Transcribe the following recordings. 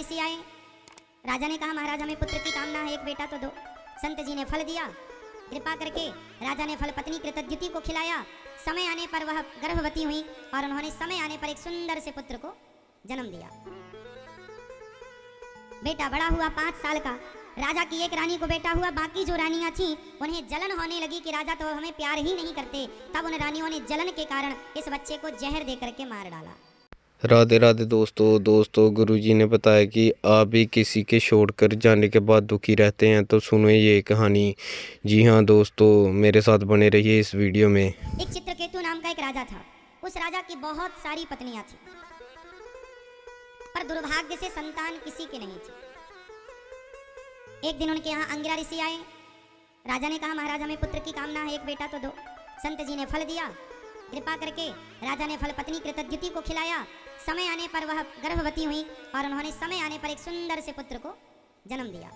ऋषि आए। राजा ने कहा महाराज हमें पुत्र की कामना है, एक बेटा तो दो। संत जी ने फल दिया। कृपा करके राजा ने फल पत्नी कृतज्ञति को खिलाया। समय आने पर वह गर्भवती हुई और उन्होंने समय आने पर एक सुंदर से पुत्र को जन्म दिया। बेटा बड़ा हुआ 5 साल का। राजा की एक रानी को बेटा हुआ, बाकी जो रानियां थीं उन्हें जलन होने लगी कि राजा तो हमें प्यार ही नहीं करते। तब उन रानियों ने जलन के कारण इस बच्चे को जहर दे करके मार डाला। राधे राधे दोस्तों गुरुजी ने बताया कि आप भी किसी के छोड़कर जाने के बाद दुखी रहते हैं तो सुनो ये कहानी। जी हाँ दोस्तों, मेरे साथ बने रहिए इस वीडियो में। एक चित्रकेतु नाम का एक राजा था। उस राजा की बहुत सारी पत्नियां थी, पर दुर्भाग्य से संतान किसी की नहीं थी। एक दिन उनके यहाँ अंगिरा ऋषि आए। राजा ने कहा महाराज हमें पुत्र की कामना है, एक बेटा तो दो। संत जी ने फल दिया। कृपा करके राजा ने फल पत्नी कृतज्ञति को खिलाया। समय आने पर वह गर्भवती हुई और उन्होंने समय आने पर एक सुंदर से पुत्र को जन्म दिया।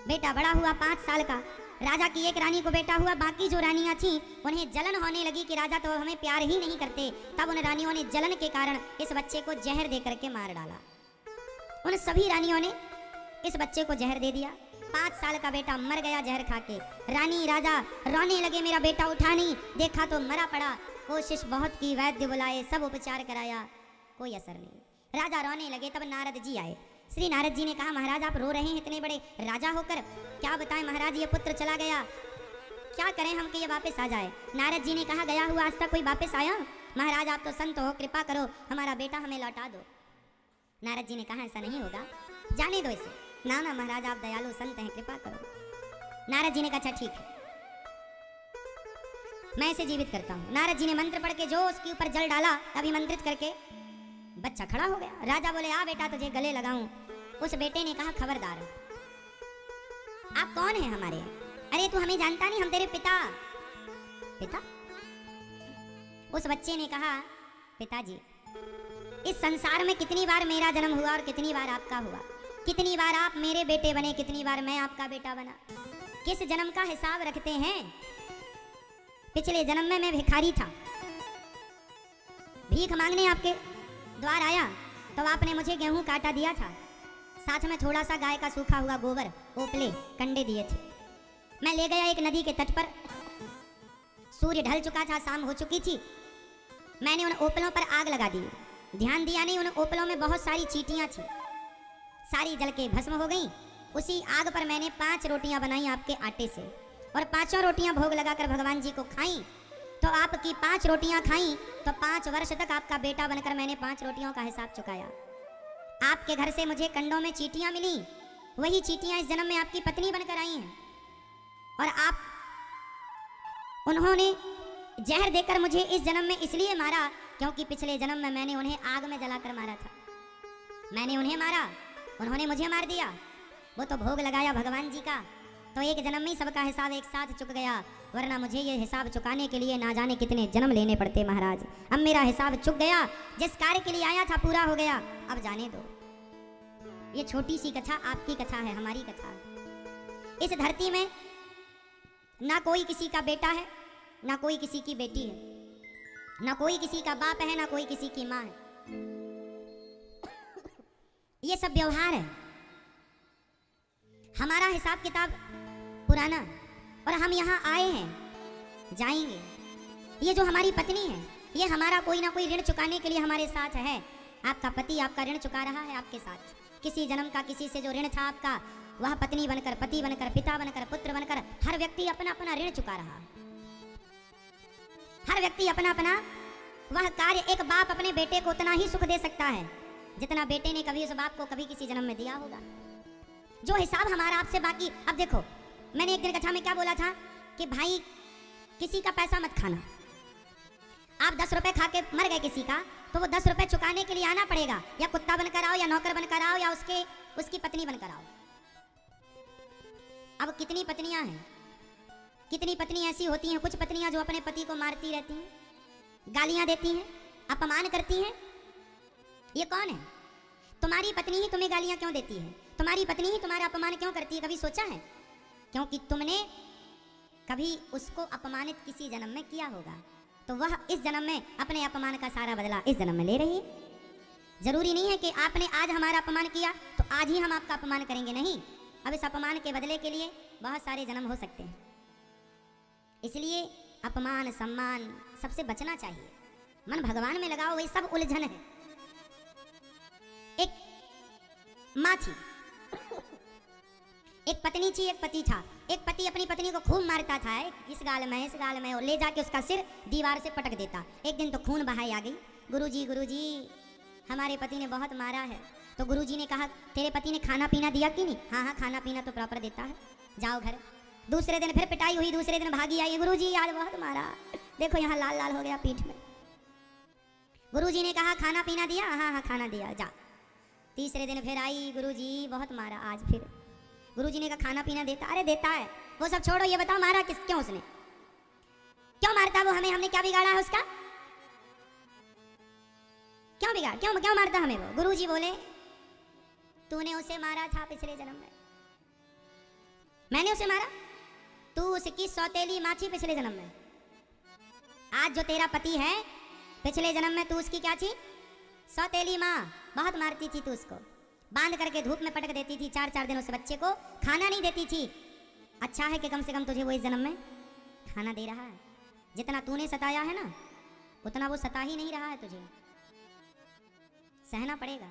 बेटा बड़ा हुआ 5 साल का। राजा की एक रानी को बेटा हुआ, बाकी जो रानियां थीं उन्हें जलन होने लगी कि राजा तो हमें प्यार ही नहीं करते। तब उन रानियों ने जलन के कारण इस बच्चे को जहर दे करके मार डाला। उन सभी रानियों ने इस बच्चे को जहर दे दिया। 5 साल का बेटा मर गया जहर खा के। रानी राजा रोने लगे, मेरा बेटा उठा नहीं, देखा तो मरा पड़ा। कोशिश बहुत की, वैद्य बुलाए, सब उपचार कराया, कोई असर नहीं। राजा रोने लगे। तब नारद जी आए। श्री नारद जी ने कहा महाराज आप रो रहे हैं इतने बड़े राजा होकर, क्या बताएं महाराज ये पुत्र चला गया, क्या करें हम कि ये वापस आ जाए। नारद जी ने कहा गया हुआ आज तक कोई वापस आया? महाराज आप तो संत हो, कृपा करो हमारा बेटा हमें लौटा दो। नारद जी ने कहा ऐसा नहीं होगा, जाने दो इसे। ना ना महाराज आप दयालु संत हैं, कृपा करो। नारद जी ने कहा अच्छा ठीक है, मैं इसे जीवित करता हूं। नारद जी ने मंत्र पढ़ के जो उसके ऊपर जल डाला, अभिमंत्रित करके बच्चा खड़ा हो गया। राजा बोले आ बेटा तुझे गले लगाऊं। उस बेटे ने कहा खबरदार, आप कौन हैं हमारे? अरे तू हमें जानता नहीं, हम तेरे पिता। पिता? उस बच्चे ने कहा पिताजी इस संसार में कितनी बार मेरा जन्म हुआ और कितनी बार आपका हुआ, कितनी बार आप मेरे बेटे बने, कितनी बार मैं आपका बेटा बना, किस जन्म का हिसाब रखते हैं? पिछले जन्म में मैं भिखारी था, भीख मांगने आपके द्वार आया तो आपने मुझे गेहूं काटा दिया था, साथ में थोड़ा सा गाय का सूखा हुआ गोबर, ओपले, कंडे दिए थे। मैं ले गया एक नदी के तट पर, सूर्य ढल चुका था, शाम हो चुकी थी। मैंने उन ओपलों पर आग लगा दी, ध्यान दिया नहीं, उन ओपलों में बहुत सारी चींटियां थी, सारी जल के भस्म हो गई। उसी आग पर मैंने 5 रोटियां बनाई आपके आटे से और 5 रोटियां भोग लगाकर भगवान जी को खाई। तो आपकी 5 रोटियां खाई तो 5 वर्ष तक आपका बेटा बनकर मैंने 5 रोटियों का हिसाब चुकाया। आपके घर से मुझे कंडों में चींटियां मिली, वही चींटियां इस जन्म में आपकी पत्नी बनकर आई हैं और उन्होंने जहर देकर मुझे इस जन्म में इसलिए मारा क्योंकि पिछले जन्म में मैंने उन्हें आग में जलाकर मारा था। मैंने उन्हें मारा, उन्होंने मुझे मार दिया, वो तो भोग लगाया भगवान जी का, तो एक जन्म में ही सबका हिसाब एक साथ चुक गया, वरना मुझे ये हिसाब चुकाने के लिए ना जाने कितने जन्म लेने पड़ते महाराज। अब मेरा हिसाब चुक गया, जिस कार्य के लिए आया था पूरा हो गया, अब जाने दो। ये छोटी सी कथा आपकी कथा है, हमारी कथा है। इस धरती में ना कोई किसी का बेटा है, ना कोई किसी की बेटी है, ना कोई किसी का बाप है, ना कोई किसी की माँ है। ये सब व्यवहार है, हमारा हिसाब किताब पुराना, और हम यहाँ आए हैं, जाएंगे। ये जो हमारी पत्नी है, ये हमारा कोई ना कोई ऋण चुकाने के लिए हमारे साथ है। आपका पति आपका ऋण चुका रहा है आपके साथ। किसी जन्म का किसी से जो ऋण था आपका, वह पत्नी बनकर, पति बनकर, पिता बनकर, पुत्र बनकर, हर व्यक्ति अपना अपना ऋण चुका रहा। हर व्यक्ति अपना अपना वह कार्य, एक बाप अपने बेटे को उतना ही सुख दे सकता है जितना बेटे ने कभी उस बाप को कभी किसी जन्म में दिया होगा। जो हिसाब हमारा आपसे बाकी, अब देखो मैंने एक दिन कथा में क्या बोला था कि भाई किसी का पैसा मत खाना। आप 10 रुपए खा के मर गए किसी का, तो वो 10 रुपए चुकाने के लिए आना पड़ेगा, या कुत्ता बनकर आओ, या नौकर बनकर आओ, या उसकी पत्नी बनकर आओ। अब कितनी पत्नियां हैं, कितनी पत्नी ऐसी होती हैं, कुछ पत्नियां जो अपने पति को मारती रहती हैं, गालियां देती हैं, अपमान करती हैं। ये कौन है? तुम्हारी पत्नी ही तुम्हें गालियां क्यों देती है? तुम्हारी पत्नी ही तुम्हारा अपमान क्यों करती है? कभी सोचा है? क्योंकि तुमने कभी उसको अपमानित किसी जन्म में किया होगा, तो वह इस जन्म में अपने अपमान का सारा बदला इस जन्म में ले रही है। जरूरी नहीं है कि आपने आज हमारा अपमान किया तो आज ही हम आपका अपमान करेंगे, नहीं। अब इस अपमान के बदले के लिए बहुत सारे जन्म हो सकते हैं। इसलिए अपमान सम्मान सबसे बचना चाहिए। मन भगवान में लगाओ, वही सब उलझन है। एक माँ थी, एक पत्नी थी, एक पति था। एक पति अपनी पत्नी को खूब मारता था, इस गाल में, और ले जाके उसका सिर दीवार से पटक देता। एक दिन तो खून बहाई आ गई। गुरुजी हमारे पति ने बहुत मारा है। तो गुरुजी ने कहा तेरे पति ने खाना पीना दिया कि नहीं? हाँ खाना पीना तो प्रॉपर देता है, जाओ घर। दूसरे दिन फिर पिटाई हुई, दूसरे दिन भागी आई, गुरुजी आज बहुत मारा, देखो यहाँ लाल लाल हो गया पीठ में। गुरुजी ने कहा खाना पीना दिया? हाँ खाना दिया, जा। तीसरे दिन फिर आई, गुरुजी बहुत मारा आज फिर। गुरुजी ने कहा खाना पीना देता? अरे देता है। वो सब छोड़ो, ये बताओ मारा क्यों उसने? क्यों मारता वो हमें? हमने क्या बिगाड़ा है उसका? क्यों मारता हमें वो? गुरुजी बोले तूने उसे मारा था पिछले जन्म में। मैंने उसे मारा? तू उसकी सौतेली माँ थी पिछले जन्म में। आज जो तेरा पति है, पिछले जन्म में तू उसकी क्या थी? सौतेली माँ। बहुत मारती थी तू उसको, बांध करके धूप में पटक देती थी। 4-4 दिन उस बच्चे को खाना नहीं देती थी। अच्छा है कि कम से कम तुझे वो इस जन्म में खाना दे रहा है। जितना तूने सताया है ना, उतना वो सता ही नहीं रहा है तुझे। सहना पड़ेगा।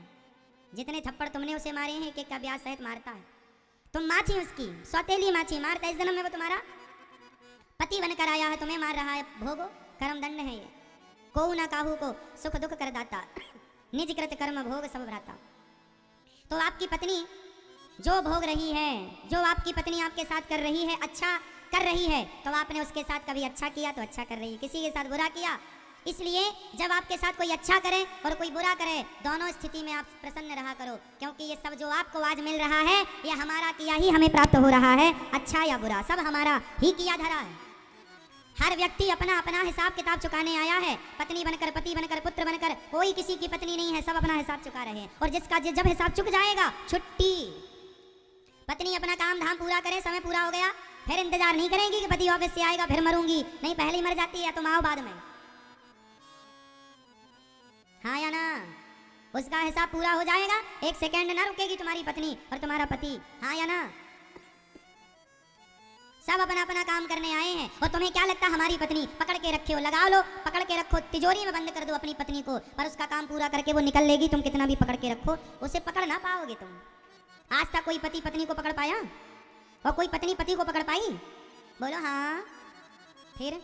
जितने थप्पड़ तुमने उसे मारे हैं, एक का ब्याज सहित मारता है। तुम माँ थी उसकी, सौतेली माँ थी, मारता इस जन्म में वो तुम्हारा पति बनकर आया है, तुम्हें मार रहा है। भोगो, कर्म दंड है ये। को ना काहू को सुख दुख कर दाता, निज कृत कर्म भोग सब भ्राता। तो आपकी पत्नी जो भोग रही है, जो आपकी पत्नी आपके साथ कर रही है, अच्छा कर रही है, तो आपने उसके साथ कभी अच्छा किया तो अच्छा कर रही है, किसी के साथ बुरा किया। इसलिए जब आपके साथ कोई अच्छा करे और कोई बुरा करे, दोनों स्थिति में आप प्रसन्न रहा करो, क्योंकि ये सब जो आपको आज मिल रहा है, ये हमारा किया ही हमें प्राप्त हो रहा है। अच्छा या बुरा सब हमारा ही किया धरा है। हर व्यक्ति अपना अपना हिसाब किताब चुकाने आया है। पत्नी बनकर, पति बनकर, पुत्र बनकर, कोई किसी की पत्नी नहीं है, सब अपना हिसाब चुका रहे हैं। और जिसका जब हिसाब चुक जाएगा, छुट्टी। पत्नी अपना काम धाम पूरा करे, समय पूरा हो गया, फिर इंतजार नहीं करेंगी कि पति ऑफिस से आएगा फिर मरूंगी, नहीं, पहले ही मर जाती है, तुम आओ बाद में। हाँ या ना? उसका हिसाब पूरा हो जाएगा, 1 सेकंड ना रुकेगी तुम्हारी पत्नी और तुम्हारा पति। हाँ या ना? सब अपना अपना काम करने आए हैं। और तुम्हें क्या लगता हमारी पत्नी पकड़ के रखे हो? लगा लो, पकड़ के रखो, तिजोरी में बंद कर दो अपनी पत्नी को, पर उसका काम पूरा करके वो निकल लेगी। तुम कितना भी पकड़ के रखो, उसे पकड़ ना पाओगे तुम। आज तक कोई पति पत्नी को पकड़ पाया? और कोई पत्नी पति को पकड़ पाई? बोलो हाँ। फिर